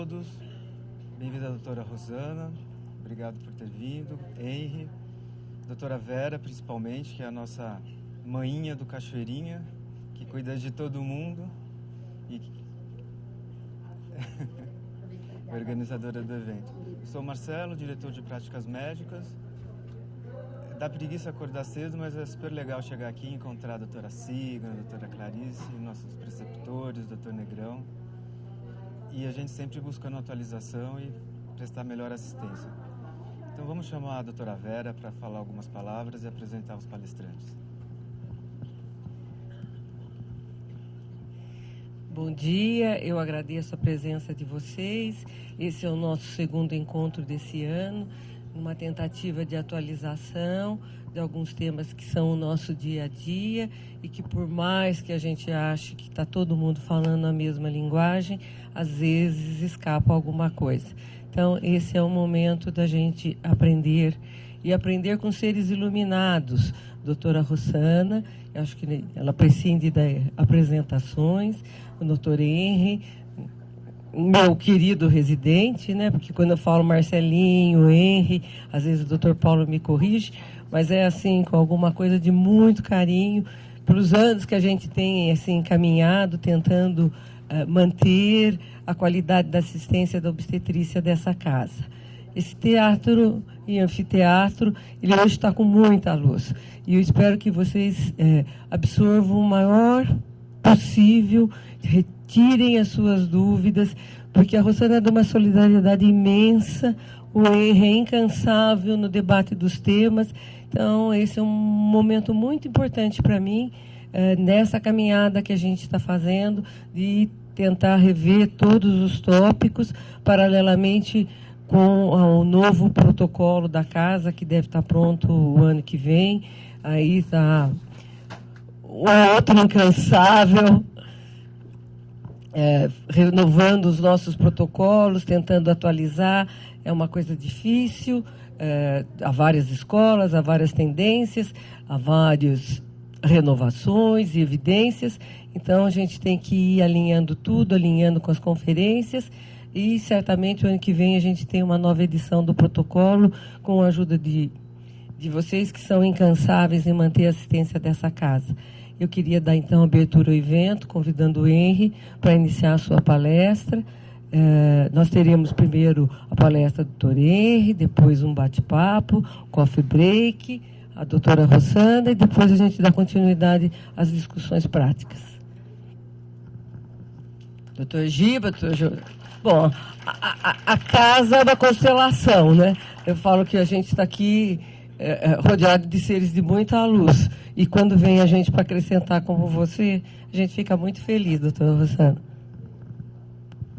todos. Bem-vinda, doutora Rosana. Obrigado por ter vindo. Henry. Doutora Vera, principalmente, que é a nossa mainha do Cachoeirinha, que cuida de todo mundo e organizadora do evento. Eu sou o Marcelo, diretor de práticas médicas. Dá preguiça acordar cedo, mas é super legal chegar aqui e encontrar a doutora Siga, a doutora Clarice, nossos preceptores, o doutor Negrão. E a gente sempre buscando atualização e prestar melhor assistência. Então vamos chamar a doutora Vera para falar algumas palavras e apresentar os palestrantes. Bom dia, eu agradeço a presença de vocês. Esse é o nosso segundo encontro desse ano, uma tentativa de atualização de alguns temas que são o nosso dia a dia e que, por mais que a gente ache que está todo mundo falando a mesma linguagem, às vezes escapa alguma coisa. Então, esse é o momento da gente aprender e aprender com seres iluminados. Doutora Rosana, acho que ela prescinde das apresentações, o doutor Henry, meu querido residente, né? Porque quando eu falo Marcelinho, Henry, às vezes o doutor Paulo me corrige, mas é assim, com alguma coisa de muito carinho, pelos anos que a gente tem assim, caminhado, tentando manter a qualidade da assistência da obstetrícia dessa casa. Esse teatro e anfiteatro, ele hoje está com muita luz. E eu espero que vocês absorvam o maior possível, retirem as suas dúvidas, porque a Rosana é de uma solidariedade imensa, o Henry é incansável no debate dos temas. Então, esse é um momento muito importante para mim, nessa caminhada que a gente está fazendo, de tentar rever todos os tópicos, paralelamente com o novo protocolo da casa, que deve estar pronto o ano que vem. Aí está o outro incansável, renovando os nossos protocolos, tentando atualizar. É uma coisa difícil, há várias escolas, há várias tendências, há várias renovações e evidências. Então, a gente tem que ir alinhando tudo, alinhando com as conferências, e certamente o ano que vem a gente tem uma nova edição do protocolo, com a ajuda de vocês que são incansáveis em manter a assistência dessa casa. Eu queria dar, então, abertura ao evento, convidando o Henry para iniciar a sua palestra. Nós teremos primeiro a palestra do doutor Henry, depois um bate-papo, coffee break, a doutora Rosana, e depois a gente dá continuidade às discussões práticas. Doutor Giba, doutor Júlio. Bom, a casa da constelação, né? Eu falo que a gente está aqui rodeado de seres de muita luz. E quando vem a gente para acrescentar como você, a gente fica muito feliz, doutora Rosana.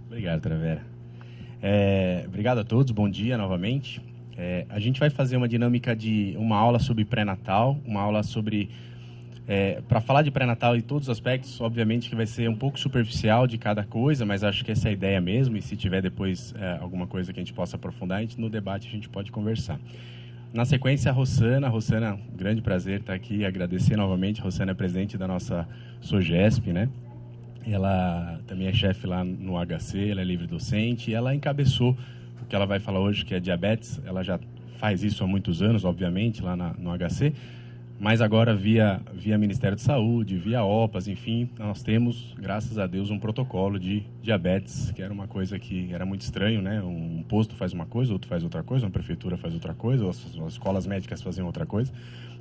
Obrigado, doutora Vera. Obrigado a todos, bom dia novamente. A gente vai fazer uma dinâmica de uma aula sobre pré-natal, uma aula sobre... para falar de pré-natal em todos os aspectos, obviamente que vai ser um pouco superficial de cada coisa, mas acho que essa é a ideia mesmo, e se tiver depois alguma coisa que a gente possa aprofundar, no debate a gente pode conversar. Na sequência, a Rosana, um grande prazer estar aqui, agradecer novamente. A Rosana é presidente da nossa SOGESP, né? Ela também é chefe lá no HC, ela é livre docente, e ela encabeçou o que ela vai falar hoje, que é diabetes. Ela já faz isso há muitos anos, obviamente, lá no HC, mas agora via Ministério da Saúde, via OPAS, enfim, nós temos, graças a Deus, um protocolo de diabetes, que era uma coisa que era muito estranho, né? Um posto faz uma coisa, outro faz outra coisa, uma prefeitura faz outra coisa, as escolas médicas faziam outra coisa,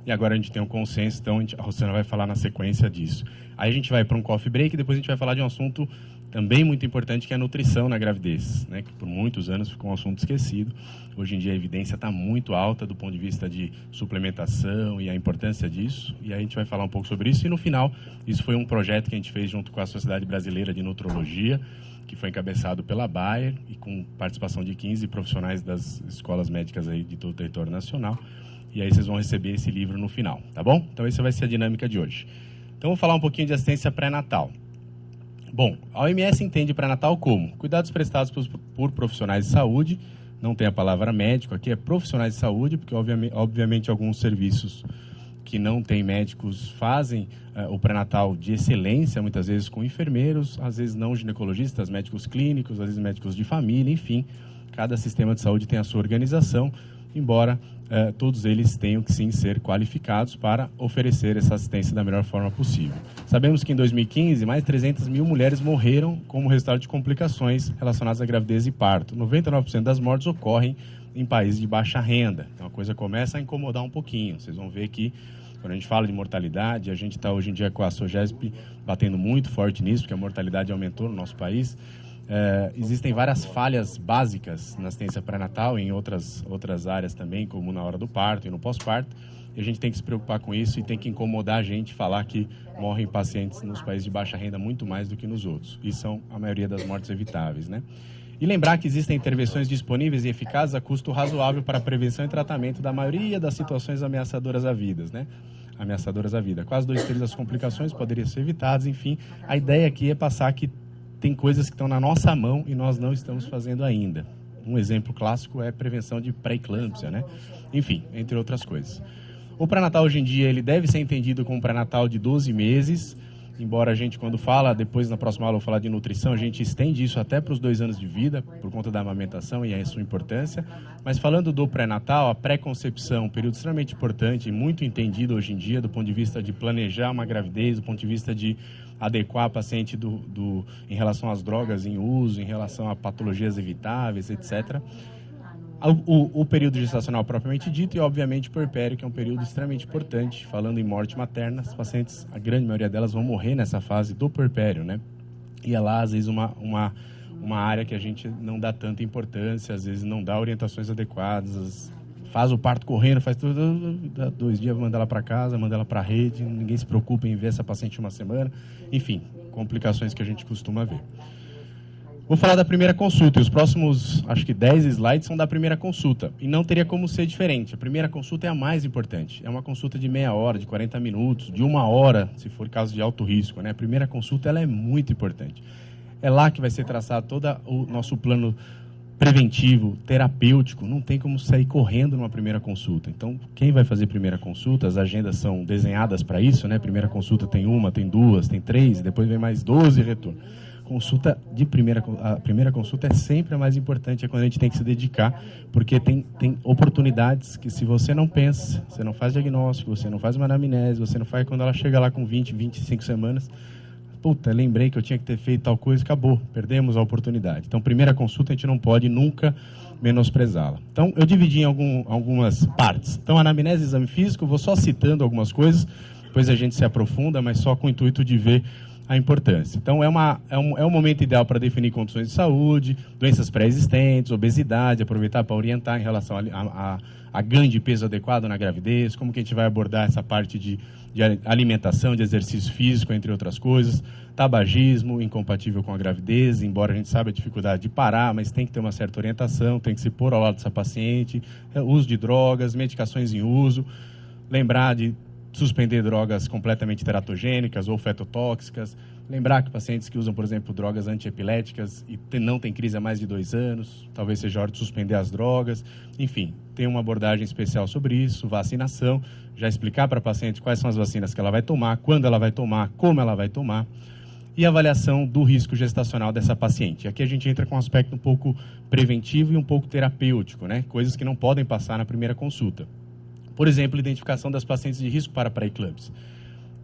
e agora a gente tem um consenso, então a Rosana vai falar na sequência disso. Aí a gente vai para um coffee break e depois a gente vai falar de um assunto também muito importante, que é a nutrição na gravidez, né? Que por muitos anos ficou um assunto esquecido. Hoje em dia a evidência está muito alta do ponto de vista de suplementação e a importância disso, e aí a gente vai falar um pouco sobre isso. E no final, isso foi um projeto que a gente fez junto com a Sociedade Brasileira de Nutrologia, que foi encabeçado pela Bayer e com participação de 15 profissionais das escolas médicas aí de todo o território nacional. E aí vocês vão receber esse livro no final, tá bom? Então essa vai ser a dinâmica de hoje. Então vou falar um pouquinho de assistência pré-natal. Bom, a OMS entende pré-natal como cuidados prestados por profissionais de saúde, não tem a palavra médico aqui, é profissionais de saúde, porque obviamente alguns serviços que não têm médicos fazem o pré-natal de excelência, muitas vezes com enfermeiros, às vezes não ginecologistas, médicos clínicos, às vezes médicos de família, enfim. Cada sistema de saúde tem a sua organização, embora todos eles tenham que sim ser qualificados para oferecer essa assistência da melhor forma possível. Sabemos que em 2015, mais de 300 mil mulheres morreram como resultado de complicações relacionadas à gravidez e parto. 99% das mortes ocorrem em países de baixa renda. Então a coisa começa a incomodar um pouquinho. Vocês vão ver que quando a gente fala de mortalidade, a gente está hoje em dia com a SOGESP batendo muito forte nisso, porque a mortalidade aumentou no nosso país. Existem várias falhas básicas na assistência pré-natal, em outras áreas também, como na hora do parto e no pós-parto. E a gente tem que se preocupar com isso e tem que incomodar a gente falar que morrem pacientes nos países de baixa renda muito mais do que nos outros. E são a maioria das mortes evitáveis, né? E lembrar que existem intervenções disponíveis e eficazes a custo razoável para a prevenção e tratamento da maioria das situações ameaçadoras à vida, né? Ameaçadoras à vida. Quase 2/3 das complicações poderiam ser evitadas. Enfim, a ideia aqui é passar que tem coisas que estão na nossa mão e nós não estamos fazendo ainda. Um exemplo clássico é a prevenção de pré-eclâmpsia, né? Enfim, entre outras coisas. O pré-natal hoje em dia ele deve ser entendido como pré-natal de 12 meses, embora a gente, quando fala, depois na próxima aula eu vou falar de nutrição, a gente estende isso até para os 2 anos de vida, por conta da amamentação e a sua importância. Mas falando do pré-natal, a pré-concepção, um período extremamente importante e muito entendido hoje em dia, do ponto de vista de planejar uma gravidez, do ponto de vista de adequar a paciente em relação às drogas em uso, em relação a patologias evitáveis, etc. O período gestacional propriamente dito e, obviamente, o puerpério, que é um período extremamente importante. Falando em morte materna, as pacientes, a grande maioria delas, vão morrer nessa fase do puerpério, né? E é lá, às vezes, uma área que a gente não dá tanta importância, às vezes não dá orientações adequadas, faz o parto correndo, faz tudo, 2 dias, manda ela para casa, manda ela para a rede, ninguém se preocupa em ver essa paciente uma semana. Enfim, complicações que a gente costuma ver. Vou falar da primeira consulta, e os próximos, acho que 10 slides são da primeira consulta. E não teria como ser diferente. A primeira consulta é a mais importante. É uma consulta de meia hora, de 40 minutos, de 1 hora, se for caso de alto risco, né? A primeira consulta ela é muito importante. É lá que vai ser traçado todo o nosso plano preventivo, terapêutico. Não tem como sair correndo numa primeira consulta. Então, quem vai fazer primeira consulta, as agendas são desenhadas para isso, né? Primeira consulta tem 1, tem 2, tem 3, depois vem mais 12 retorno. A primeira consulta é sempre a mais importante, é quando a gente tem que se dedicar, porque tem oportunidades que, se você não pensa, você não faz diagnóstico, você não faz uma anamnese, você não faz quando ela chega lá com 20, 25 semanas, puta, lembrei que eu tinha que ter feito tal coisa, acabou, perdemos a oportunidade. Então, primeira consulta a gente não pode nunca menosprezá-la. Então, eu dividi em algumas partes. Então, anamnese e exame físico, vou só citando algumas coisas, depois a gente se aprofunda, mas só com o intuito de ver a importância. Então, é um momento ideal para definir condições de saúde, doenças pré-existentes, obesidade, aproveitar para orientar em relação a ganho de peso adequado na gravidez, como que a gente vai abordar essa parte de alimentação, de exercício físico, entre outras coisas, tabagismo incompatível com a gravidez, embora a gente saiba a dificuldade de parar, mas tem que ter uma certa orientação, tem que se pôr ao lado dessa paciente, uso de drogas, medicações em uso, lembrar de suspender drogas completamente teratogênicas ou fetotóxicas. Lembrar que pacientes que usam, por exemplo, drogas antiepiléticas e não têm crise há mais de 2 anos, talvez seja hora de suspender as drogas. Enfim, tem uma abordagem especial sobre isso, vacinação, já explicar para a paciente quais são as vacinas que ela vai tomar, quando ela vai tomar, como ela vai tomar, e avaliação do risco gestacional dessa paciente. Aqui a gente entra com um aspecto um pouco preventivo e um pouco terapêutico, né? Coisas que não podem passar na primeira consulta. Por exemplo, identificação das pacientes de risco para pré-eclâmpsia.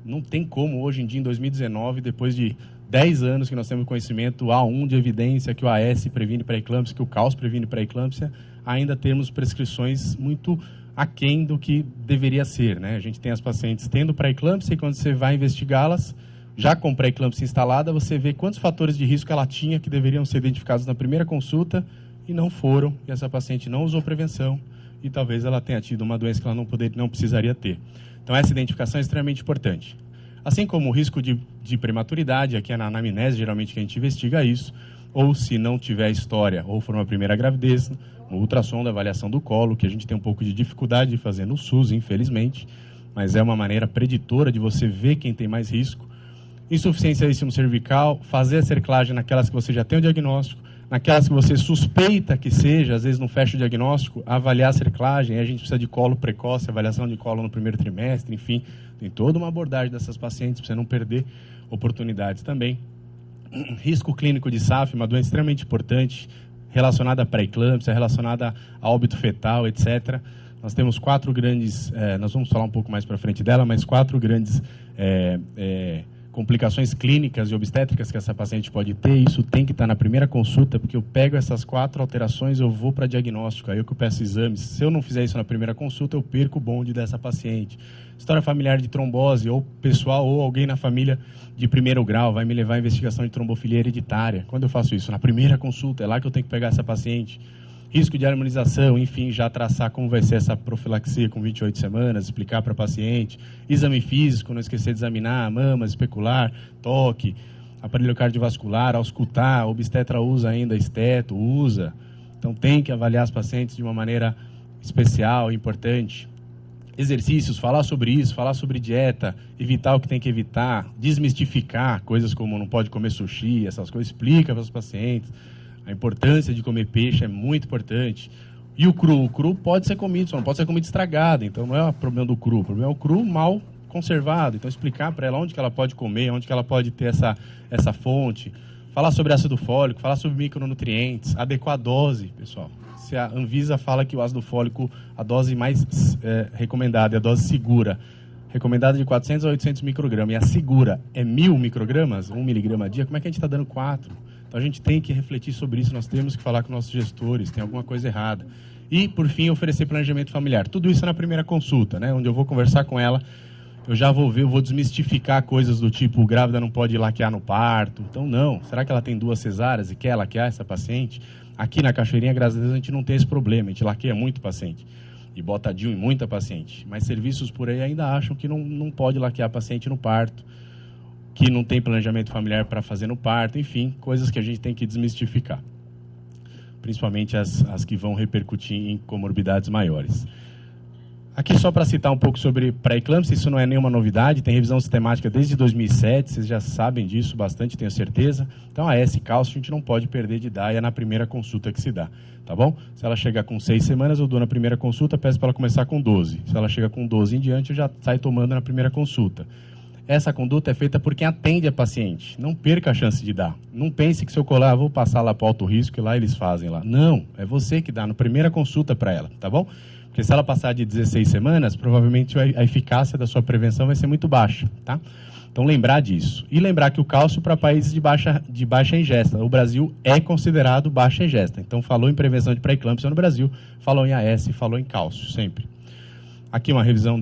Não tem como, hoje em dia, em 2019, depois de 10 anos que nós temos conhecimento A1 de evidência que o AS previne pré-eclâmpsia, que o CAUS previne pré-eclâmpsia, ainda temos prescrições muito aquém do que deveria ser, né? A gente tem as pacientes tendo pré-eclâmpsia e quando você vai investigá-las, já com pré-eclâmpsia instalada, você vê quantos fatores de risco ela tinha que deveriam ser identificados na primeira consulta e não foram, e essa paciente não usou prevenção, e talvez ela tenha tido uma doença que ela não precisaria ter. Então, essa identificação é extremamente importante. Assim como o risco de prematuridade, aqui é na anamnese, geralmente que a gente investiga isso, ou se não tiver história, ou for uma primeira gravidez, no ultrassom da avaliação do colo, que a gente tem um pouco de dificuldade de fazer no SUS, infelizmente, mas é uma maneira preditora de você ver quem tem mais risco. Insuficiência cervical, fazer a cerclagem naquelas que você já tem o diagnóstico, Naquelas que você suspeita que seja, às vezes não fecha o diagnóstico, avaliar a cerclagem, a gente precisa de colo precoce, avaliação de colo no primeiro trimestre, enfim, tem toda uma abordagem dessas pacientes para você não perder oportunidades também. Risco clínico de SAF, uma doença extremamente importante, relacionada à pré-eclâmpsia, relacionada a óbito fetal, etc. Nós temos 4 grandes, nós vamos falar um pouco mais para frente dela, mas 4 grandes complicações clínicas e obstétricas que essa paciente pode ter. Isso tem que estar na primeira consulta, porque eu pego essas 4 alterações, eu vou para diagnóstico, aí eu peço exames. Se eu não fizer isso na primeira consulta, eu perco o bonde dessa paciente. História familiar de trombose, ou pessoal, ou alguém na família de primeiro grau, vai me levar à investigação de trombofilia hereditária. Quando eu faço isso? Na primeira consulta, é lá que eu tenho que pegar essa paciente. Risco de harmonização, enfim, já traçar como vai ser essa profilaxia com 28 semanas, explicar para a paciente. Exame físico, não esquecer de examinar mama, especular, toque, aparelho cardiovascular, auscultar, obstetra usa ainda esteto, usa. Então tem que avaliar as pacientes de uma maneira especial, importante. Exercícios, falar sobre isso, falar sobre dieta, evitar o que tem que evitar, desmistificar coisas como não pode comer sushi, essas coisas, explica para os pacientes. A importância de comer peixe é muito importante. E o cru pode ser comido, só não pode ser comido estragado. Então não é o problema do cru, o problema é o cru mal conservado. Então explicar para ela onde que ela pode comer, onde que ela pode ter essa fonte. Falar sobre ácido fólico, falar sobre micronutrientes, adequar a dose, pessoal. Se a Anvisa fala que o ácido fólico, a dose mais recomendada, é a dose segura, recomendada de 400 a 800 microgramas, e a segura é 1.000 microgramas, 1 miligrama a dia, como é que a gente está dando 4? Então a gente tem que refletir sobre isso, nós temos que falar com nossos gestores, tem alguma coisa errada. E, por fim, oferecer planejamento familiar. Tudo isso é na primeira consulta, né, onde eu vou conversar com ela, eu já vou ver, eu vou desmistificar coisas do tipo, grávida não pode laquear no parto. Então, não. Será que ela tem 2 cesáreas e quer laquear essa paciente? Aqui na Cachoeirinha, graças a Deus, a gente não tem esse problema, a gente laqueia muito paciente. E bota DIU em muita paciente. Mas serviços por aí ainda acham que não pode laquear paciente no parto, que não tem planejamento familiar para fazer no parto, enfim, coisas que a gente tem que desmistificar. Principalmente as que vão repercutir em comorbidades maiores. Aqui só para citar um pouco sobre pré-eclâmpsia, isso não é nenhuma novidade, tem revisão sistemática desde 2007, vocês já sabem disso bastante, tenho certeza. Então a S-cálcio a gente não pode perder de dar, e é na primeira consulta que se dá, tá bom? Se ela chegar com 6 semanas, eu dou na primeira consulta, peço para ela começar com 12. Se ela chega com 12 em diante, eu já saio tomando na primeira consulta. Essa conduta é feita por quem atende a paciente. Não perca a chance de dar. Não pense que se eu colar, vou passar lá para o alto risco e lá eles fazem lá. Não, é você que dá na primeira consulta para ela, tá bom? Porque se ela passar de 16 semanas, provavelmente a eficácia da sua prevenção vai ser muito baixa, tá? Então lembrar disso. E lembrar que o cálcio para países de baixa ingesta. O Brasil é considerado baixa ingesta. Então falou em prevenção de pré-eclâmpsia no Brasil, falou em AS, falou em cálcio, sempre. Aqui uma revisão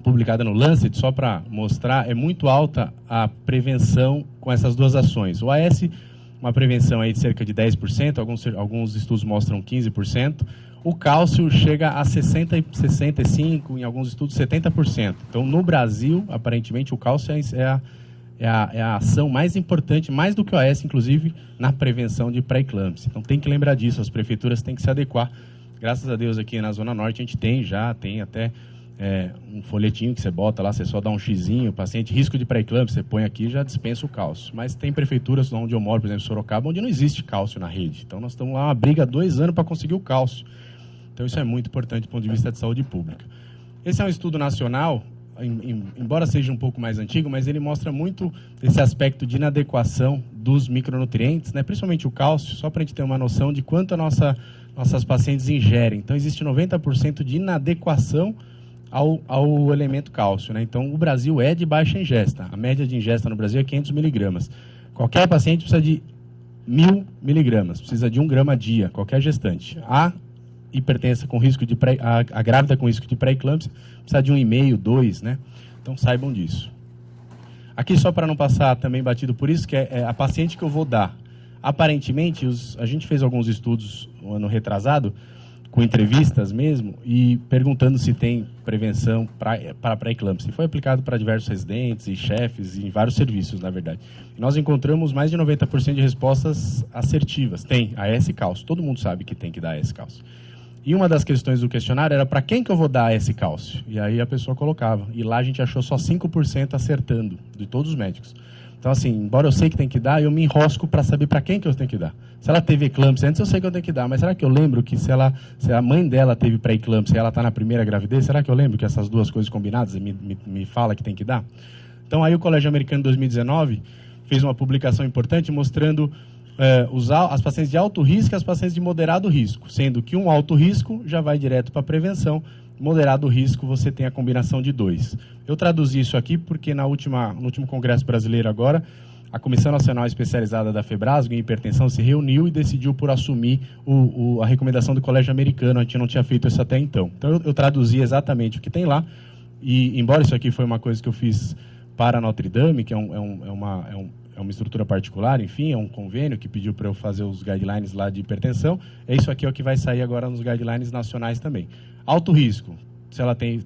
publicada no Lancet, só para mostrar, é muito alta a prevenção com essas 2 ações. O AS, uma prevenção aí de cerca de 10%, alguns estudos mostram 15%. O cálcio chega a 65%, em alguns estudos 70%. Então, no Brasil, aparentemente, o cálcio é a ação mais importante, mais do que o AS, inclusive, na prevenção de pré-eclâmpsia. Então, tem que lembrar disso, as prefeituras têm que se adequar. Graças a Deus, aqui na Zona Norte, a gente tem até um folhetinho que você bota lá, você só dá um xizinho, paciente, risco de pré-eclâmpsia, você põe aqui e já dispensa o cálcio. Mas tem prefeituras onde eu moro, por exemplo, Sorocaba, onde não existe cálcio na rede. Então, nós estamos lá uma briga há 2 anos para conseguir o cálcio. Então, isso é muito importante do ponto de vista de saúde pública. Esse é um estudo nacional, embora seja um pouco mais antigo, mas ele mostra muito esse aspecto de inadequação dos micronutrientes, né? Principalmente o cálcio, só para a gente ter uma noção de quanto nossas pacientes ingerem. Então, existe 90% de inadequação ao elemento cálcio, né? Então, o Brasil é de baixa ingesta. A média de ingesta no Brasil é 500 miligramas. Qualquer paciente precisa de 1.000 miligramas, precisa de 1 grama a dia, qualquer gestante. A hipertensa com risco de a grávida com risco de pré-eclâmpsia precisa de 1,5, 2, né? Então saibam disso. Aqui só para não passar também batido por isso, que é a paciente que eu vou dar. Aparentemente, a gente fez alguns estudos no ano retrasado, com entrevistas mesmo, e perguntando se tem prevenção para pré-eclâmpsia. Foi aplicado para diversos residentes e chefes em vários serviços, na verdade. E nós encontramos mais de 90% de respostas assertivas. Tem AS cálcio. Todo mundo sabe que tem que dar AS cálcio. E uma das questões do questionário era para quem que eu vou dar esse cálcio? E aí a pessoa colocava. E lá a gente achou só 5% acertando, de todos os médicos. Então Então, assim, embora eu sei que tem que dar, eu me enrosco para saber para quem que eu tenho que dar. Se ela teve eclâmpsia antes, eu sei que eu tenho que dar, mas será que eu lembro que se a mãe dela teve pré-eclâmpsia e ela está na primeira gravidez, será que eu lembro que essas duas coisas combinadas me fala que tem que dar? Então, aí o Colégio Americano, em 2019, fez uma publicação importante mostrando as pacientes de alto risco e as pacientes de moderado risco, sendo que um alto risco já vai direto para a prevenção, moderado risco você tem a combinação de 2. Eu traduzi isso aqui porque no último Congresso Brasileiro agora, a Comissão Nacional Especializada da FEBRASGO em hipertensão se reuniu e decidiu por assumir a recomendação do Colégio Americano. A gente não tinha feito isso até então. Então, eu traduzi exatamente o que tem lá. E, embora isso aqui foi uma coisa que eu fiz para a Notre Dame, que é uma estrutura particular, enfim, é um convênio que pediu para eu fazer os guidelines lá de hipertensão, isso aqui é o que vai sair agora nos guidelines nacionais também. Alto risco, se ela teve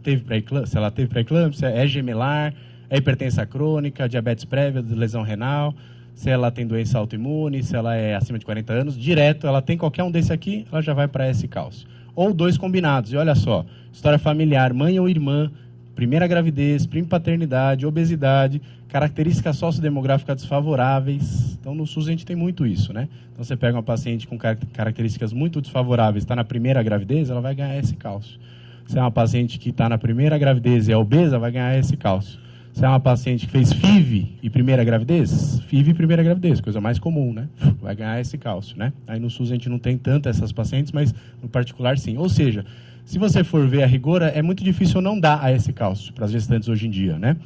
pré-eclâmpsia, é gemelar, é hipertensão crônica, diabetes prévia, lesão renal, se ela tem doença autoimune, se ela é acima de 40 anos, direto, ela tem qualquer um desse aqui, ela já vai para S-cálcio. Ou 2 combinados, e olha só, história familiar, mãe ou irmã, primeira gravidez, paternidade, obesidade, características sociodemográficas desfavoráveis. Então, no SUS a gente tem muito isso, né? Então, você pega uma paciente com características muito desfavoráveis, está na primeira gravidez, ela vai ganhar esse cálcio. Se é uma paciente que está na primeira gravidez e é obesa, vai ganhar esse cálcio. Se é uma paciente que fez FIV e primeira gravidez, FIV e primeira gravidez, coisa mais comum, né? Vai ganhar esse cálcio, né? Aí no SUS a gente não tem tanto essas pacientes, mas no particular sim. Ou seja, se você for ver a rigor, é muito difícil não dar a esse cálcio para as gestantes hoje em dia, né?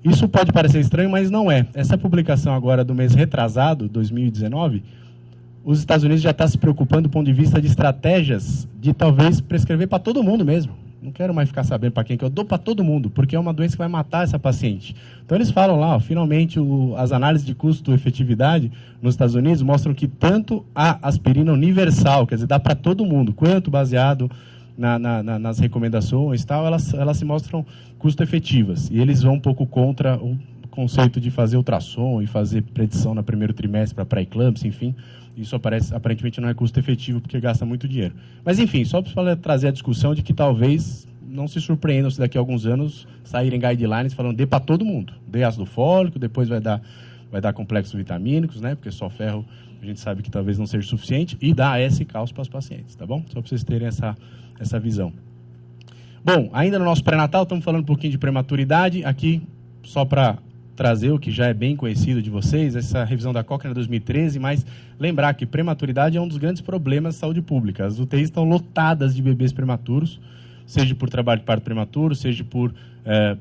Isso pode parecer estranho, mas não é. Essa publicação agora do mês retrasado, 2019, os Estados Unidos já estão se preocupando do ponto de vista de estratégias de talvez prescrever para todo mundo mesmo. Não quero mais ficar sabendo para quem que eu dou, para todo mundo, porque é uma doença que vai matar essa paciente. Então eles falam lá, finalmente as análises de custo-efetividade nos Estados Unidos mostram que tanto a aspirina universal, quer dizer, dá para todo mundo, quanto baseado nas recomendações e tal, elas se mostram custo-efetivas. E eles vão um pouco contra o conceito de fazer ultrassom e fazer predição no primeiro trimestre para pré-eclâmpsia, enfim. Isso aparentemente não é custo-efetivo porque gasta muito dinheiro. Mas, enfim, só para trazer a discussão de que talvez não se surpreendam se daqui a alguns anos saírem guidelines falando dê para todo mundo. Dê ácido fólico, depois vai dar complexos vitamínicos, né? Porque só ferro a gente sabe que talvez não seja suficiente, e dá S-cálcio para os pacientes, tá bom? Só para vocês terem essa visão. Bom, ainda no nosso pré-natal, estamos falando um pouquinho de prematuridade. Aqui, só para trazer o que já é bem conhecido de vocês, essa revisão da Cochrane 2013, mas lembrar que prematuridade é um dos grandes problemas de saúde pública. As UTIs estão lotadas de bebês prematuros, seja por trabalho de parto prematuro, seja por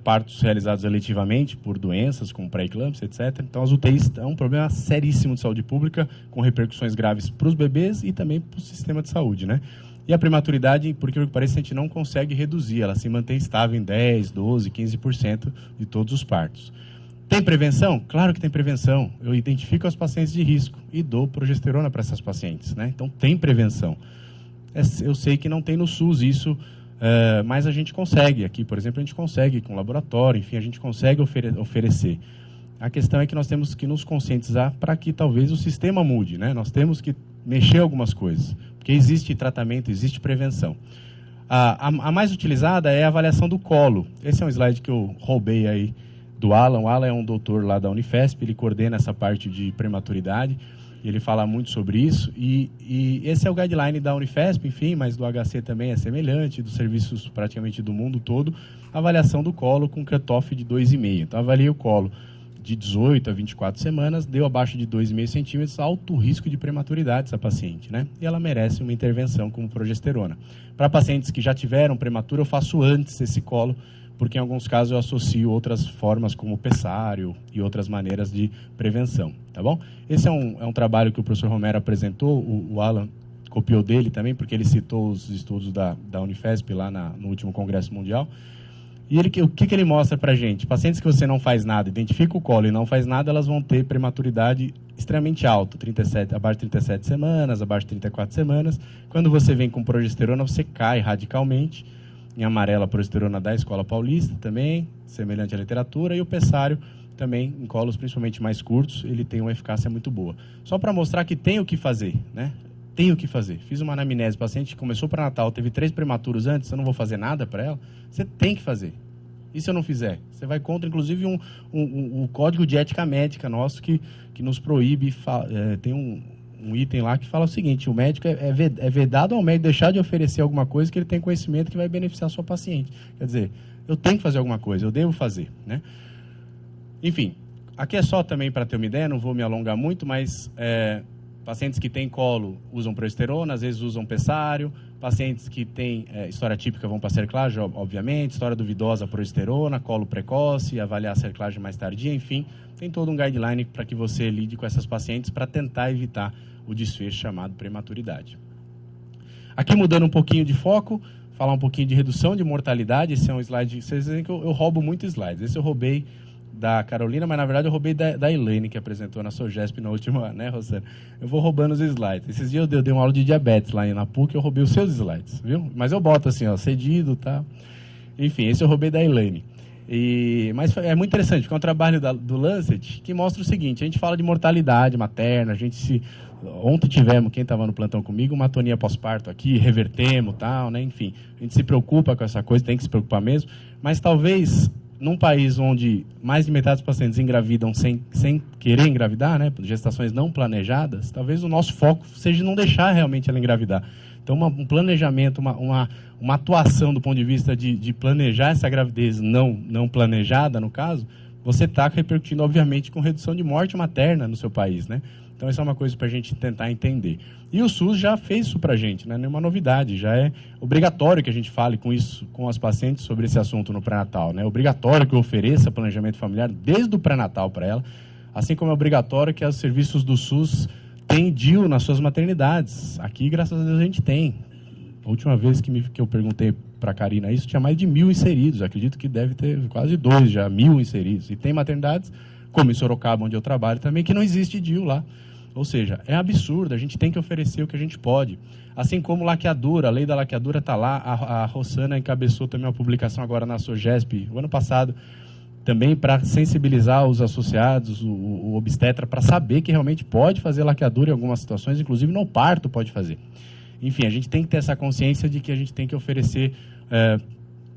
partos realizados eletivamente, por doenças como pré-eclâmpsia, etc. Então, as UTIs são um problema seríssimo de saúde pública, com repercussões graves para os bebês e também para o sistema de saúde, né? E a prematuridade, por que parece, a gente não consegue reduzir, ela se mantém estável em 10%, 12%, 15% de todos os partos. Tem prevenção? Claro que tem prevenção. Eu identifico as pacientes de risco e dou progesterona para essas pacientes, né? Então, tem prevenção. Eu sei que não tem no SUS isso, mas a gente consegue. Aqui, por exemplo, a gente consegue com laboratório, enfim, a gente consegue oferecer. A questão é que nós temos que nos conscientizar para que talvez o sistema mude, né? Nós temos que mexer algumas coisas, porque existe tratamento, existe prevenção. A mais utilizada é a avaliação do colo. Esse é um slide que eu roubei aí do Alan. O Alan é um doutor lá da Unifesp, ele coordena essa parte de prematuridade, ele fala muito sobre isso, e esse é o guideline da Unifesp, enfim, mas do HC também é semelhante, dos serviços praticamente do mundo todo, avaliação do colo com cutoff de 2,5. Então, avalia o colo de 18 a 24 semanas, deu abaixo de 2,5 centímetros, alto risco de prematuridade essa paciente, né? E ela merece uma intervenção como progesterona. Para pacientes que já tiveram prematura, eu faço antes esse colo, porque em alguns casos eu associo outras formas como pessário e outras maneiras de prevenção, tá bom? Esse é um trabalho que o professor Romero apresentou, o Alan copiou dele também, porque ele citou os estudos da Unifesp lá no último Congresso Mundial. E o que ele mostra para a gente? Pacientes que você não faz nada, identifica o colo e não faz nada, elas vão ter prematuridade extremamente alta, abaixo de 37 semanas, abaixo de 34 semanas. Quando você vem com progesterona, você cai radicalmente. Em amarelo, a progesterona da Escola Paulista também, semelhante à literatura, e o pessário também, em colos principalmente mais curtos, ele tem uma eficácia muito boa. Só para mostrar que tem o que fazer, né? Tem o que fazer. Fiz uma anamnese, paciente que começou para Natal, teve 3 prematuros antes, eu não vou fazer nada para ela. Você tem que fazer. E se eu não fizer? Você vai contra, inclusive, um código de ética médica nosso que nos proíbe, tem um item lá que fala o seguinte: o médico é vedado ao médico deixar de oferecer alguma coisa que ele tem conhecimento que vai beneficiar a sua paciente. Quer dizer, eu tenho que fazer alguma coisa, eu devo fazer, né? Enfim, aqui é só também para ter uma ideia, não vou me alongar muito, mas pacientes que têm colo usam progesterona, às vezes usam pessário, pacientes que têm história típica vão para a cerclagem, obviamente, história duvidosa, progesterona, colo precoce, avaliar a cerclagem mais tardia, enfim, tem todo um guideline para que você lide com essas pacientes para tentar evitar o desfecho chamado prematuridade. Aqui mudando um pouquinho de foco, falar um pouquinho de redução de mortalidade. Esse é um slide, vocês dizem que eu roubo muitos slides. Esse eu roubei da Carolina, mas na verdade eu roubei da Elaine, que apresentou na SOGESP na última, né, Rosana? Eu vou roubando os slides. Esses dias eu dei uma aula de diabetes lá na PUC, eu roubei os seus slides, viu? Mas eu boto assim, ó, cedido, tá? Enfim, esse eu roubei da Elaine. Mas é muito interessante, porque é um trabalho do Lancet que mostra o seguinte: a gente fala de mortalidade materna, ontem tivemos, quem estava no plantão comigo, uma atonia pós-parto aqui, revertemos, tal, né? Enfim, a gente se preocupa com essa coisa, tem que se preocupar mesmo, mas talvez num país onde mais de metade dos pacientes engravidam sem querer engravidar, né, gestações não planejadas, talvez o nosso foco seja não deixar realmente ela engravidar. Então, um planejamento, uma atuação do ponto de vista de planejar essa gravidez não planejada, no caso, você está repercutindo, obviamente, com redução de morte materna no seu país, né? Então, essa é uma coisa para a gente tentar entender. E o SUS já fez isso para a gente, não é nenhuma novidade, já é obrigatório que a gente fale com as pacientes sobre esse assunto no pré-natal, né? É obrigatório que eu ofereça planejamento familiar desde o pré-natal para ela, assim como é obrigatório que os serviços do SUS tenham DIU nas suas maternidades. Aqui, graças a Deus, a gente tem. A última vez que eu perguntei para a Karina isso, tinha mais de 1.000 inseridos. Acredito que deve ter quase 1.000 inseridos. E tem maternidades, como em Sorocaba, onde eu trabalho também, que não existe DIU lá. Ou seja, é absurdo, a gente tem que oferecer o que a gente pode. Assim como laqueadura, a lei da laqueadura está lá, a Rosana encabeçou também uma publicação agora na SOGESP, o ano passado, também para sensibilizar os associados, o obstetra, para saber que realmente pode fazer laqueadura em algumas situações, inclusive no parto pode fazer. Enfim, a gente tem que ter essa consciência de que a gente tem que oferecer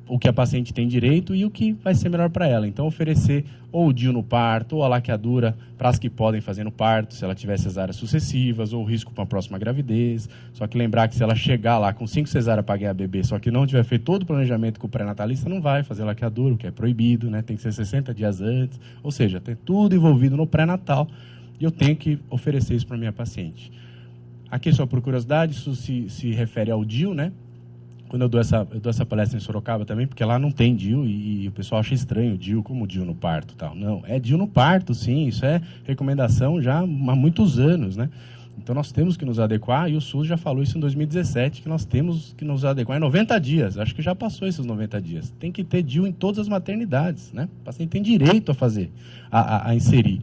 o que a paciente tem direito e o que vai ser melhor para ela. Então, oferecer ou o DIU no parto, ou a laqueadura para as que podem fazer no parto, se ela tiver cesáreas sucessivas, ou o risco para a próxima gravidez. Só que lembrar que se ela chegar lá com 5 cesáreas para ganhar bebê, só que não tiver feito todo o planejamento com o pré-natalista, não vai fazer laqueadura, o que é proibido, né? Tem que ser 60 dias antes. Ou seja, tem tudo envolvido no pré-natal e eu tenho que oferecer isso para a minha paciente. Aqui, só por curiosidade, isso se refere ao DIU, né? Quando eu dou essa palestra em Sorocaba também, porque lá não tem DIU e o pessoal acha estranho o DIU, como DIU no parto, tal. Não, é DIU no parto, sim, isso é recomendação já há muitos anos, né? Então nós temos que nos adequar, e o SUS já falou isso em 2017, que nós temos que nos adequar em 90 dias, acho que já passou esses 90 dias. Tem que ter DIU em todas as maternidades, né? O paciente tem direito a fazer, a inserir.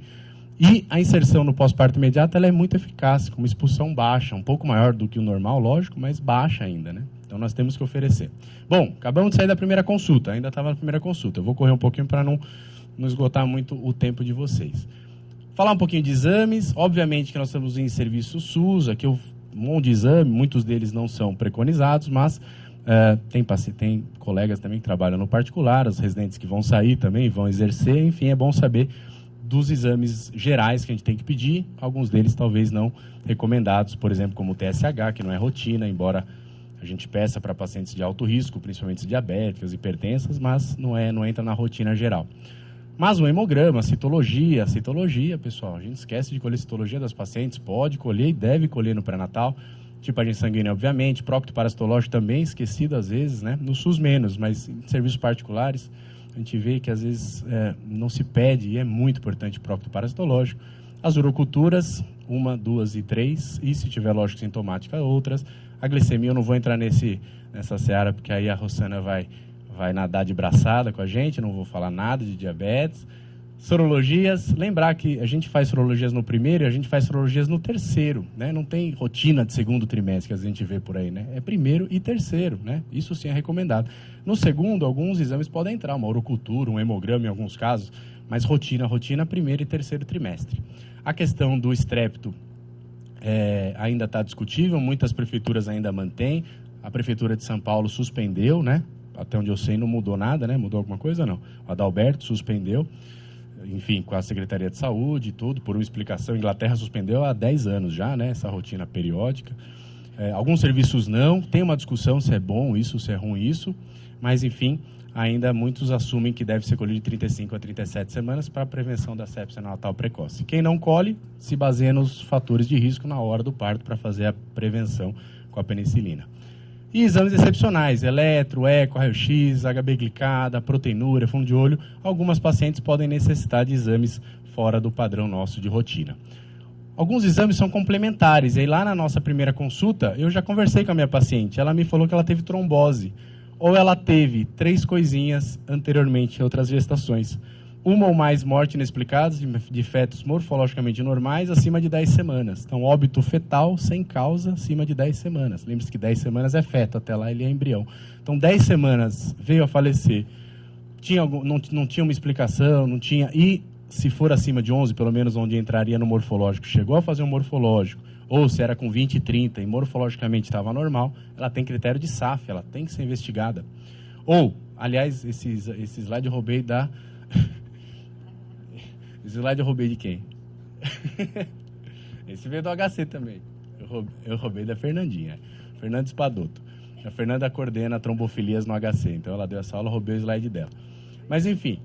E a inserção no pós-parto imediato ela é muito eficaz, com uma expulsão baixa, um pouco maior do que o normal, lógico, mas baixa ainda, né? Então, nós temos que oferecer. Bom, acabamos de sair da primeira consulta, ainda estava na primeira consulta. Eu vou correr um pouquinho para não esgotar muito o tempo de vocês. Falar um pouquinho de exames. Obviamente que nós estamos em serviço SUS, aqui um monte de exame, muitos deles não são preconizados, mas tem colegas também que trabalham no particular, os residentes que vão sair também, vão exercer, enfim, é bom saber dos exames gerais que a gente tem que pedir, alguns deles talvez não recomendados, por exemplo, como o TSH, que não é rotina, embora a gente peça para pacientes de alto risco, principalmente diabéticas, hipertensas, mas não entra na rotina geral. Mas o hemograma, citologia, pessoal, a gente esquece de colher citologia das pacientes, pode colher e deve colher no pré-natal, tipagem sanguínea, obviamente, prócto parasitológico também, esquecido às vezes, né? No SUS menos, mas em serviços particulares, a gente vê que às vezes não se pede, e é muito importante prócto parasitológico. As uroculturas, 1, 2 e 3, e se tiver lógico sintomática, outras. A glicemia, eu não vou entrar nessa seara, porque aí a Rosana vai nadar de braçada com a gente, não vou falar nada de diabetes. Sorologias, lembrar que a gente faz sorologias no primeiro e a gente faz sorologias no terceiro, né? Não tem rotina de segundo trimestre que a gente vê por aí, né? É primeiro e terceiro, né? Isso sim é recomendado. No segundo, alguns exames podem entrar, uma urocultura, um hemograma em alguns casos, mas rotina, primeiro e terceiro trimestre. A questão do estrépito ainda está discutível, muitas prefeituras ainda mantêm. A Prefeitura de São Paulo suspendeu, né? até onde eu sei, não mudou nada, né? Mudou alguma coisa? Não. O Adalberto suspendeu, enfim, com a Secretaria de Saúde e tudo, por uma explicação. A Inglaterra suspendeu há 10 anos já, né? Essa rotina periódica. Alguns serviços não. Tem uma discussão se é bom isso, se é ruim isso. Mas, enfim, ainda muitos assumem que deve ser colhido de 35 a 37 semanas para a prevenção da sepsia neonatal precoce. Quem não colhe, se baseia nos fatores de risco na hora do parto para fazer a prevenção com a penicilina. E exames excepcionais, eletro, eco, raio-x, HB glicada, proteinúria, fundo de olho. Algumas pacientes podem necessitar de exames fora do padrão nosso de rotina. Alguns exames são complementares. E aí, lá na nossa primeira consulta, eu já conversei com a minha paciente. Ela me falou que ela teve trombose. Ou ela teve 3 coisinhas anteriormente em outras gestações. Uma ou mais mortes inexplicadas de fetos morfologicamente normais acima de 10 semanas. Então, óbito fetal sem causa acima de 10 semanas. Lembre-se que 10 semanas é feto, até lá ele é embrião. Então, 10 semanas veio a falecer. Não tinha uma explicação, não tinha... E se for acima de 11, pelo menos onde entraria no morfológico, chegou a fazer um morfológico, ou se era com 20 e 30 e morfologicamente estava normal, ela tem critério de SAF, ela tem que ser investigada. Ou, aliás, esse slide eu roubei da... Esse slide eu roubei de quem? Esse veio do HC também. Eu roubei da Fernandinha. Fernanda Espadoto. A Fernanda coordena trombofilias no HC, então ela deu essa aula, eu roubei o slide dela. Mas, enfim...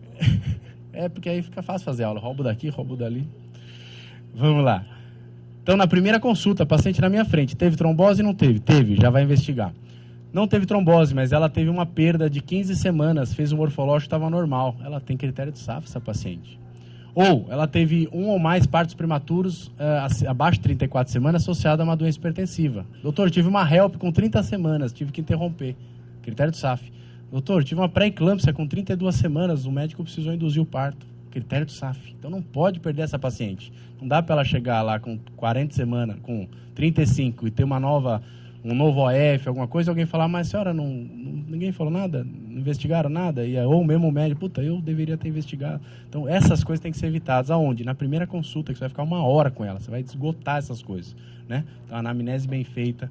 porque aí fica fácil fazer aula. Roubo daqui, roubo dali. Vamos lá. Então, na primeira consulta, a paciente na minha frente, teve trombose ou não teve? Teve, já vai investigar. Não teve trombose, mas ela teve uma perda de 15 semanas, fez o morfológico, estava normal. Ela tem critério de SAF, essa paciente. Ou ela teve um ou mais partos prematuros abaixo de 34 semanas associado a uma doença hipertensiva. Doutor, tive uma HELP com 30 semanas, tive que interromper. Critério de SAF. Doutor, tive uma pré-eclâmpsia com 32 semanas, o médico precisou induzir o parto. Critério de SAF. Então não pode perder essa paciente. Não dá para ela chegar lá com 40 semanas, com 35 e ter um novo OF, alguma coisa, e alguém falar, mas senhora, ninguém falou nada? Não investigaram nada? Ou mesmo o médico, eu deveria ter investigado. Então essas coisas têm que ser evitadas. Aonde? Na primeira consulta, que você vai ficar 1 hora com ela, você vai esgotar essas coisas. Né? Então a anamnese bem feita.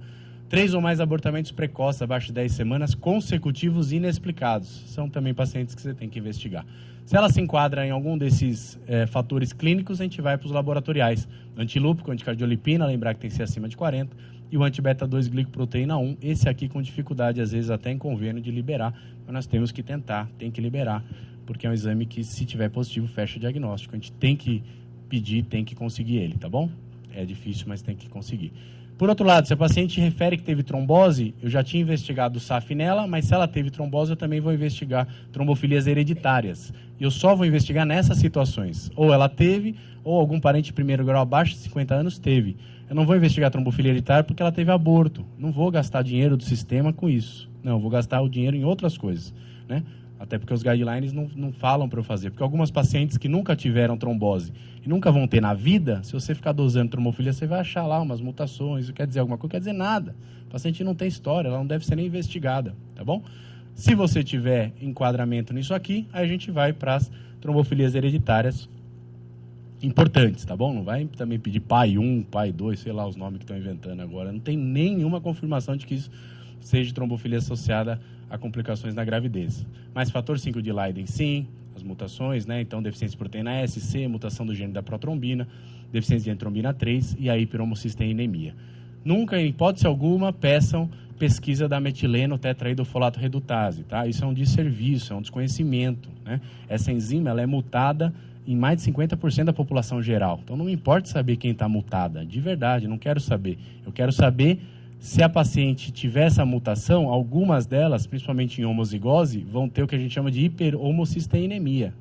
3 ou mais abortamentos precoces abaixo de 10 semanas consecutivos inexplicados. São também pacientes que você tem que investigar. Se ela se enquadra em algum desses fatores clínicos, a gente vai para os laboratoriais. Antilúpico, anticardiolipina, lembrar que tem que ser acima de 40, e o anti-beta-2 glicoproteína 1, esse aqui com dificuldade, às vezes até em convênio, de liberar, mas nós temos que tentar, tem que liberar, porque é um exame que, se tiver positivo, fecha o diagnóstico. A gente tem que pedir, tem que conseguir ele, tá bom? É difícil, mas tem que conseguir. Por outro lado, se a paciente refere que teve trombose, eu já tinha investigado o SAF nela, mas se ela teve trombose, eu também vou investigar trombofilias hereditárias. E eu só vou investigar nessas situações. Ou ela teve, ou algum parente de primeiro grau abaixo de 50 anos teve. Eu não vou investigar trombofilia hereditária porque ela teve aborto. Não vou gastar dinheiro do sistema com isso. Não, eu vou gastar o dinheiro em outras coisas, né? Até porque os guidelines não falam para eu fazer. Porque algumas pacientes que nunca tiveram trombose e nunca vão ter na vida, se você ficar dosando trombofilia, você vai achar lá umas mutações, isso quer dizer alguma coisa, quer dizer nada. A paciente não tem história, ela não deve ser nem investigada, tá bom? Se você tiver enquadramento nisso aqui, aí a gente vai para as trombofilias hereditárias importantes, tá bom? Não vai também pedir pai 1, pai 2, sei lá os nomes que estão inventando agora. Não tem nenhuma confirmação de que isso seja trombofilia associada a complicações na gravidez. Mas fator 5 de Leiden, sim, as mutações, né? Então, deficiência de proteína S, C, mutação do gene da protrombina, deficiência de entrombina 3 e a hiperhomocisteínemia. Nunca, em hipótese alguma, peçam pesquisa da metileno tetraidrofolato redutase, tá? Isso é um desserviço, é um desconhecimento, né? Essa enzima, ela é mutada em mais de 50% da população geral. Então, não me importa saber quem está mutada, de verdade, não quero saber. Eu quero saber se a paciente tiver essa mutação, algumas delas, principalmente em homozigose, vão ter o que a gente chama de hiperhomocisteinemia.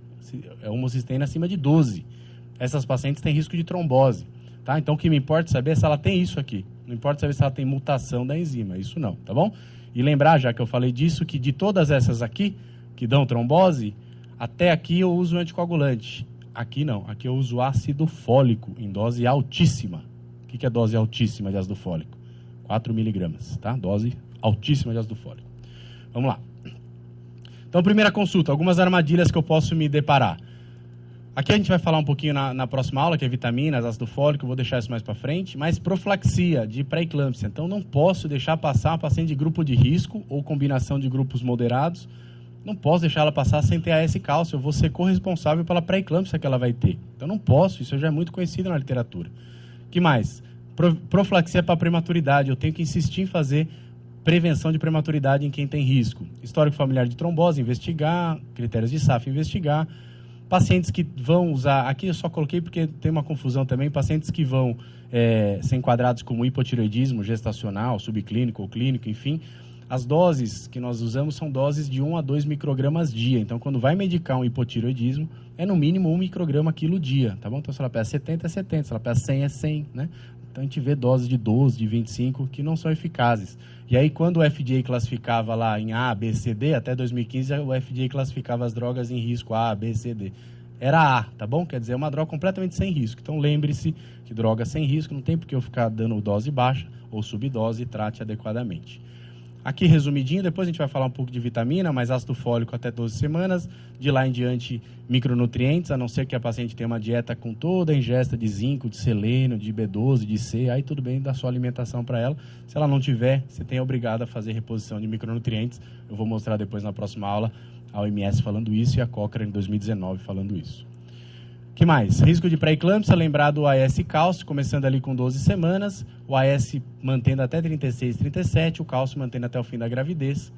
É homocisteína acima de 12. Essas pacientes têm risco de trombose. Tá? Então, o que me importa saber é se ela tem isso aqui. Não importa saber se ela tem mutação da enzima. Isso não, tá bom? E lembrar, já que eu falei disso, que de todas essas aqui, que dão trombose, até aqui eu uso anticoagulante. Aqui não. Aqui eu uso ácido fólico em dose altíssima. O que é dose altíssima de ácido fólico? 4 miligramas, tá? Dose altíssima de ácido fólico. Vamos lá. Então, primeira consulta, algumas armadilhas que eu posso me deparar. Aqui a gente vai falar um pouquinho na próxima aula, que é vitaminas, ácido fólico, eu vou deixar isso mais para frente, mas profilaxia de pré-eclâmpsia. Então, não posso deixar passar uma paciente de grupo de risco ou combinação de grupos moderados. Não posso deixar ela passar sem ter AS cálcio. Eu vou ser corresponsável pela pré-eclâmpsia que ela vai ter. Então, não posso. Isso já é muito conhecido na literatura. O que mais? Profilaxia para prematuridade. Eu tenho que insistir em fazer prevenção de prematuridade em quem tem risco. Histórico familiar de trombose, investigar. Critérios de SAF, investigar. Pacientes que vão usar... Aqui eu só coloquei porque tem uma confusão também. Pacientes que vão ser enquadrados como hipotireoidismo gestacional, subclínico ou clínico, enfim. As doses que nós usamos são doses de 1 a 2 microgramas dia. Então, quando vai medicar um hipotireoidismo, é no mínimo 1 micrograma quilo dia, tá bom? Então, se ela pesa 70, é 70. Se ela pesa 100, é 100, né? Então, a gente vê doses de 12, de 25, que não são eficazes. E aí, quando o FDA classificava lá em A, B, C, D, até 2015, o FDA classificava as drogas em risco A, B, C, D. Era A, tá bom? Quer dizer, é uma droga completamente sem risco. Então, lembre-se que droga sem risco não tem por que eu ficar dando dose baixa ou subdose e trate adequadamente. Aqui, resumidinho, depois a gente vai falar um pouco de vitamina, mas ácido fólico até 12 semanas. De lá em diante, micronutrientes, a não ser que a paciente tenha uma dieta com toda a ingesta de zinco, de selênio, de B12, de C, aí tudo bem, dá sua alimentação para ela. Se ela não tiver, você tem obrigado a fazer reposição de micronutrientes. Eu vou mostrar depois na próxima aula a OMS falando isso e a Cochrane em 2019 falando isso. O que mais? Risco de pré-eclâmpsia, lembrar do AS cálcio, começando ali com 12 semanas, o AS mantendo até 36, 37, o cálcio mantendo até o fim da gravidez.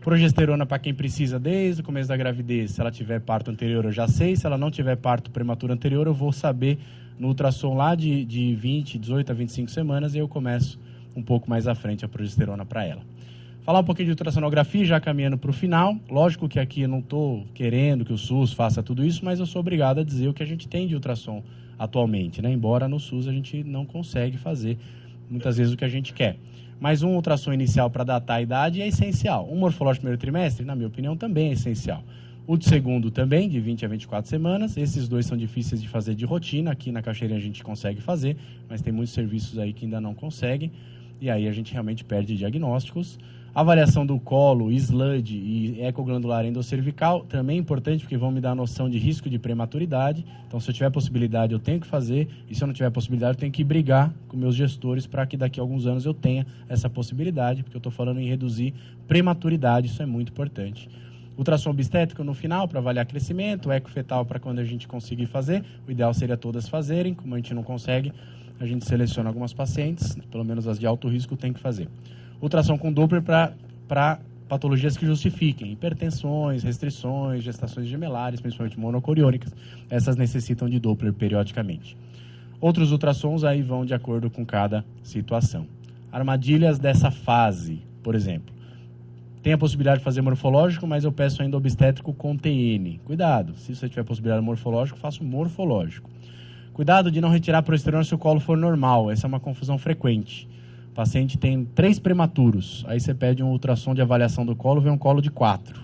Progesterona para quem precisa desde o começo da gravidez. Se ela tiver parto anterior, eu já sei. Se ela não tiver parto prematuro anterior, eu vou saber no ultrassom lá de 18 a 25 semanas e eu começo um pouco mais à frente a progesterona para ela. Falar um pouquinho de ultrassonografia, já caminhando para o final. Lógico que aqui eu não estou querendo que o SUS faça tudo isso, mas eu sou obrigado a dizer o que a gente tem de ultrassom atualmente, né? Embora no SUS a gente não consegue fazer muitas vezes o que a gente quer. Mas um ultrassom inicial para datar a idade é essencial. Um morfológico primeiro trimestre, na minha opinião, também é essencial. O de segundo também, de 20 a 24 semanas. Esses dois são difíceis de fazer de rotina. Aqui na Cachoeirinha a gente consegue fazer, mas tem muitos serviços aí que ainda não conseguem. E aí a gente realmente perde diagnósticos. Avaliação do colo, SLUD e ecoglandular endocervical, também é importante porque vão me dar a noção de risco de prematuridade. Então, se eu tiver possibilidade, eu tenho que fazer. E se eu não tiver possibilidade, eu tenho que brigar com meus gestores para que daqui a alguns anos eu tenha essa possibilidade, porque eu estou falando em reduzir prematuridade, isso é muito importante. Ultrassom obstétrico no final para avaliar crescimento, eco fetal para quando a gente conseguir fazer. O ideal seria todas fazerem, como a gente não consegue, a gente seleciona algumas pacientes, pelo menos as de alto risco tem que fazer. Ultrassom com Doppler para patologias que justifiquem, hipertensões, restrições, gestações gemelares, principalmente monocoriônicas, essas necessitam de Doppler periodicamente. Outros ultrassons aí vão de acordo com cada situação. Armadilhas dessa fase, por exemplo. Tem a possibilidade de fazer morfológico, mas eu peço ainda obstétrico com TN. Cuidado, se você tiver possibilidade de morfológico, faço morfológico. Cuidado de não retirar a progesterona se o colo for normal, essa é uma confusão frequente. O paciente tem 3 prematuros, aí você pede um ultrassom de avaliação do colo, vem um colo de 4.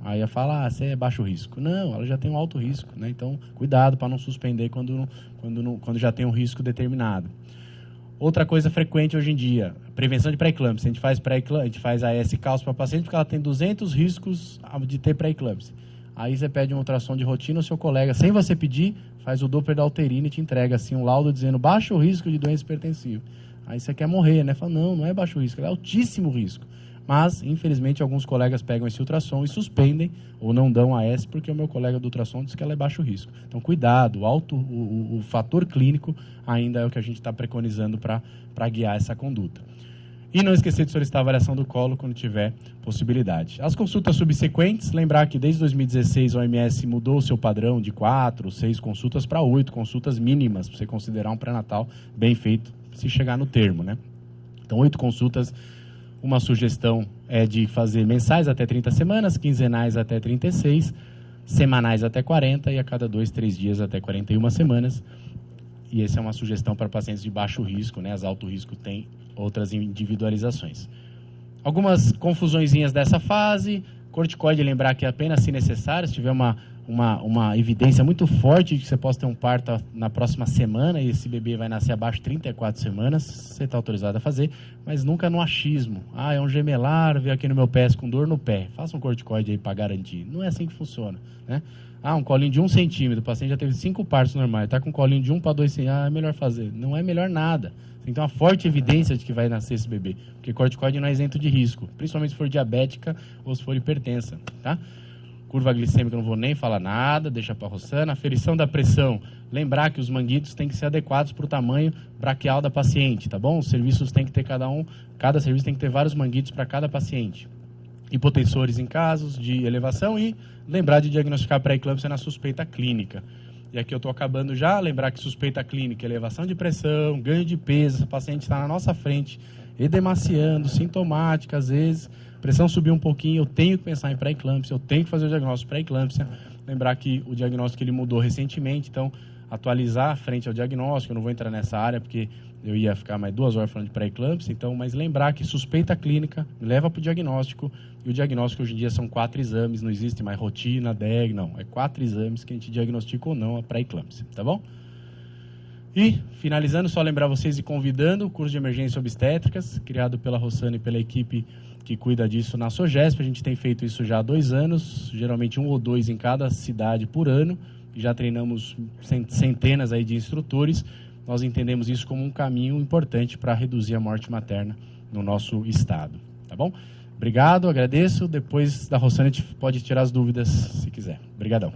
Aí ela fala, você é baixo risco. Não, ela já tem um alto risco, né? Então, cuidado para não suspender quando já tem um risco determinado. Outra coisa frequente hoje em dia, prevenção de pré-eclâmpsia. A gente faz AS cálcio para a paciente porque ela tem 200 riscos de ter pré-eclâmpsia. Aí você pede um ultrassom de rotina, o seu colega, sem você pedir, faz o Doppler da uterina e te entrega assim, um laudo dizendo baixo risco de doença hipertensiva. Aí você quer morrer, né? Fala, não é baixo risco, é altíssimo risco. Mas, infelizmente, alguns colegas pegam esse ultrassom e suspendem ou não dão AS porque o meu colega do ultrassom diz que ela é baixo risco. Então, cuidado, o fator clínico ainda é o que a gente está preconizando para guiar essa conduta. E não esquecer de solicitar a avaliação do colo quando tiver possibilidade. As consultas subsequentes, lembrar que desde 2016 a OMS mudou o seu padrão de 4, 6 consultas para 8 consultas mínimas, para você considerar um pré-natal bem feito, se chegar no termo, né? Então, 8 consultas, uma sugestão é de fazer mensais até 30 semanas, quinzenais até 36, semanais até 40 e a cada 2, 3 dias até 41 semanas. E essa é uma sugestão para pacientes de baixo risco, né? As alto risco têm outras individualizações. Algumas confusõezinhas dessa fase. Corticoide, lembrar que apenas se necessário, se tiver uma evidência muito forte de que você possa ter um parto na próxima semana e esse bebê vai nascer abaixo de 34 semanas, você está autorizado a fazer, mas nunca no achismo. É um gemelar, veio aqui no meu pé com dor no pé. Faça um corticoide aí para garantir. Não é assim que funciona, né? um colinho de 1 centímetro, o paciente já teve 5 partos normais, está com um colinho de 1 para 2 centímetros, é melhor fazer. Não é melhor nada. Tem que ter uma forte evidência de que vai nascer esse bebê, porque corticoide não é isento de risco, principalmente se for diabética ou se for hipertensa, tá? Curva glicêmica, não vou nem falar nada, deixa para a Rossana. Aferição da pressão, lembrar que os manguitos têm que ser adequados para o tamanho braquial da paciente, tá bom? Os serviços tem que ter cada serviço tem que ter vários manguitos para cada paciente. Hipotensores em casos de elevação e lembrar de diagnosticar pré-eclâmpsia na suspeita clínica. E aqui eu estou acabando já, lembrar que suspeita clínica, elevação de pressão, ganho de peso, essa paciente está na nossa frente, edemaciando, sintomática, às vezes, pressão subiu um pouquinho, eu tenho que pensar em pré-eclâmpsia, eu tenho que fazer o diagnóstico pré-eclâmpsia. Lembrar que o diagnóstico ele mudou recentemente, então atualizar frente ao diagnóstico, eu não vou entrar nessa área porque eu ia ficar mais 2 horas falando de pré-eclâmpsia, então, mas lembrar que suspeita clínica leva para o diagnóstico, e o diagnóstico hoje em dia são 4 exames, não existe mais rotina, DEG, não, é 4 exames que a gente diagnostica ou não a pré-eclâmpsia, tá bom? E, finalizando, só lembrar vocês e convidando o curso de emergência obstétricas, criado pela Rossana e pela equipe que cuida disso na SOGESP. A gente tem feito isso já há 2 anos, geralmente 1 ou 2 em cada cidade por ano, e já treinamos centenas aí de instrutores. Nós entendemos isso como um caminho importante para reduzir a morte materna no nosso estado, tá bom? Obrigado, agradeço. Depois da Rossana a gente pode tirar as dúvidas se quiser. Obrigadão.